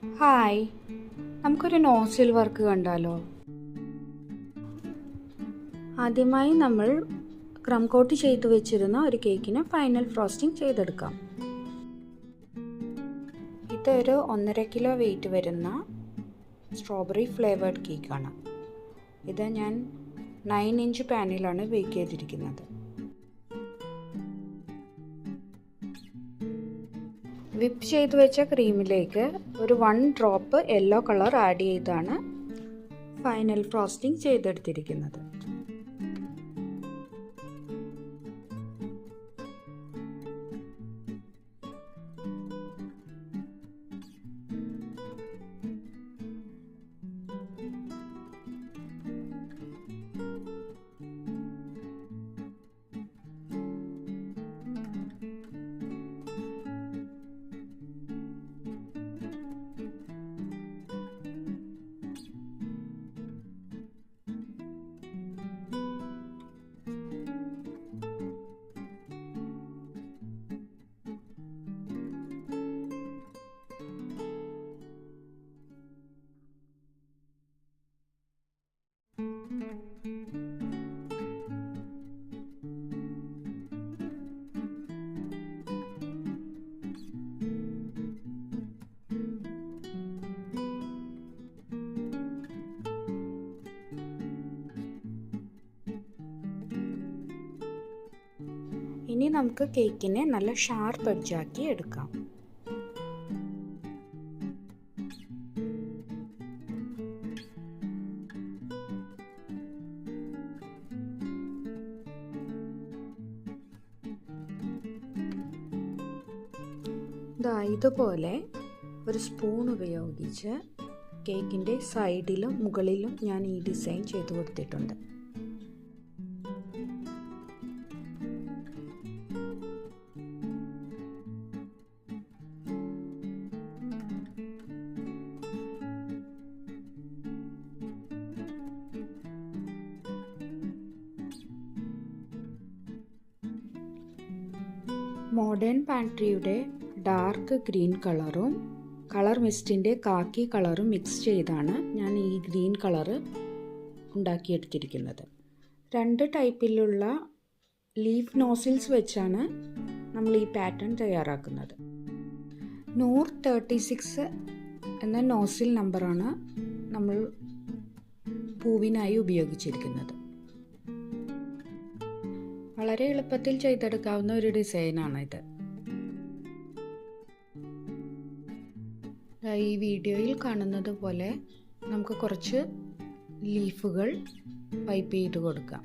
Hi, നമുക്കൊരു nozzle work കണ്ടാലോ? ആദ്യമായി നമ്മൾ ക്രം കോട്ട് ചെയ്തു വെച്ചിരുന്ന ഒരു കേക്കിന് ഫൈനൽ ഫ്രോസ്റ്റിംഗ് ചെയ്തെടുക്കാം. ഇതൊരു 1.5 കിലോ വെയിറ്റ് വരുന്ന സ്ട്രോബെറി ഫ്ലേവേർഡ് കേക്കാണ്. ഇത് ഞാൻ 9 ഇഞ്ച് പാനിലാണ് ബേക്ക് ചെയ്തിരിക്കുന്നത്. വിപ്പ് ചെയ്ത് വെച്ച ക്രീമിലേക്ക് ഒരു 1 ഡ്രോപ്പ് യെല്ലോ കളർ ആഡ് ചെയ്താണ് ഫൈനൽ ഫ്രോസ്റ്റിംഗ് ചെയ്തെടുത്തിരിക്കുന്നത്. ഇനി നമുക്ക് കേക്കിനെ നല്ല ഷാർപ്പ് എഡ്ജാക്കി എടുക്കാം. ഇതുപോലെ ഒരു സ്പൂൺ ഉപയോഗിച്ച് കേക്കിൻ്റെ സൈഡിലും മുകളിലും ഞാൻ ഈ ഡിസൈൻ ചെയ്തു കൊടുത്തിട്ടുണ്ട്. മോഡേൺ പാൻട്രിയുടെ ഡാർക്ക് ഗ്രീൻ കളറും കളർ മിസ്റ്റിൻ്റെ കാക്കി കളറും മിക്സ് ചെയ്താണ് ഞാൻ ഈ ഗ്രീൻ കളറ് ഉണ്ടാക്കിയെടുത്തിരിക്കുന്നത്. 2 ടൈപ്പിലുള്ള ലീഫ് നോസിൽസ് വെച്ചാണ് നമ്മൾ ഈ പാറ്റേൺ തയ്യാറാക്കുന്നത്. 136 എന്ന നോസിൽ നമ്പറാണ് നമ്മൾ പൂവിനായി ഉപയോഗിച്ചിരിക്കുന്നത്. വളരെ എളുപ്പത്തിൽ ചെയ്തെടുക്കാവുന്ന ഒരു ഡിസൈനാണ് ഇത്. ഈ വീഡിയോയിൽ കാണുന്നത് പോലെ നമുക്ക് കുറച്ച് ലീഫുകൾ പൈപ്പ് ചെയ്ത് കൊടുക്കാം.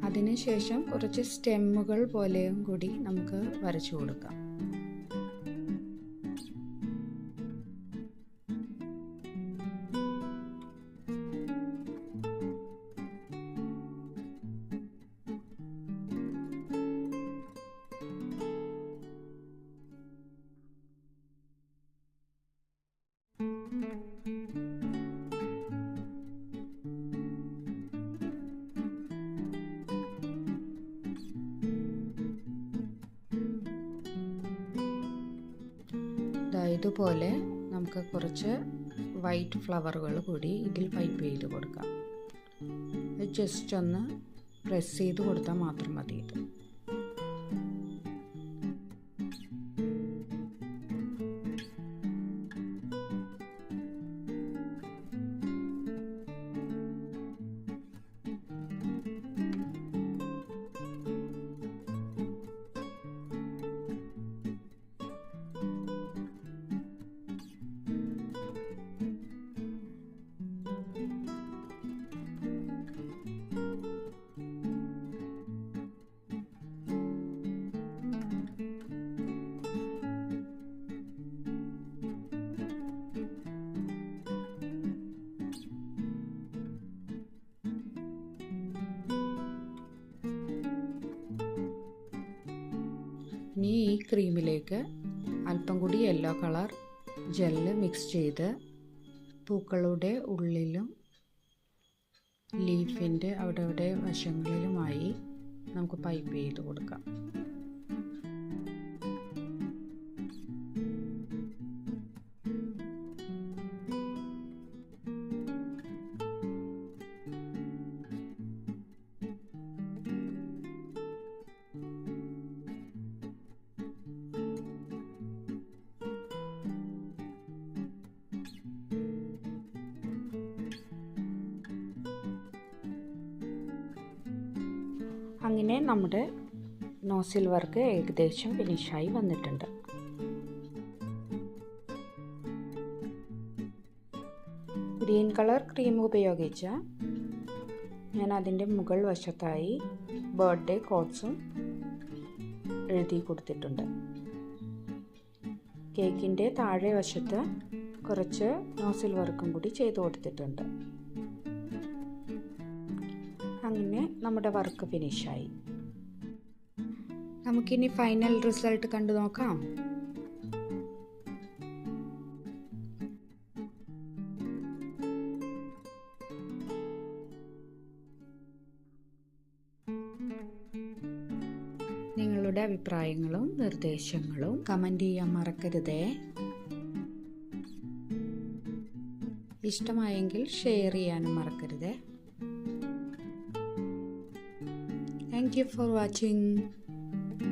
അതിനുശേഷം കുറച്ച് സ്റ്റെമ്മുകൾ പോലെയും കൂടി നമുക്ക് വരച്ചു കൊടുക്കാം. ഇതുപോലെ നമുക്ക് കുറച്ച് വൈറ്റ് ഫ്ലവറുകൾ കൂടി ഇതിൽ പൈപ്പ് ചെയ്ത് കൊടുക്കാം. ജസ്റ്റ് ഒന്ന് പ്രസ് ചെയ്ത് കൊടുത്താൽ മാത്രം മതി. ഇത് ഇനി ഈ ക്രീമിലേക്ക് അല്പം കൂടി യെല്ലോ കളർ ജെല്ല് മിക്സ് ചെയ്ത് പൂക്കളുടെ ഉള്ളിലും ലീഫിൻ്റെ അവിടെ വശങ്ങളിലുമായി നമുക്ക് പൈപ്പ് ചെയ്ത് കൊടുക്കാം. അങ്ങനെ നമ്മുടെ നോസിൽ വർക്ക് ഏകദേശം ഫിനിഷായി വന്നിട്ടുണ്ട്. ഗ്രീൻ കളർ ക്രീം ഉപയോഗിച്ച് ഞാൻ അതിൻ്റെ മുകൾ വശത്തായി ബർത്ത്ഡേ കോഡ്സും എഴുതി കൊടുത്തിട്ടുണ്ട്. കേക്കിൻ്റെ താഴെ വശത്ത് കുറച്ച് നോസിൽ വർക്കും കൂടി ചെയ്തു കൊടുത്തിട്ടുണ്ട്. അങ്ങനെ നമ്മുടെ വർക്ക് ഫിനിഷായി. നമുക്കിനി ഫൈനൽ റിസൾട്ട് കണ്ടു നോക്കാം. നിങ്ങളുടെ അഭിപ്രായങ്ങളും നിർദ്ദേശങ്ങളും കമൻറ്റ് ചെയ്യാൻ മറക്കരുതേ. ഇഷ്ടമായെങ്കിൽ ഷെയർ ചെയ്യാനും മറക്കരുതേ. Thank you for watching.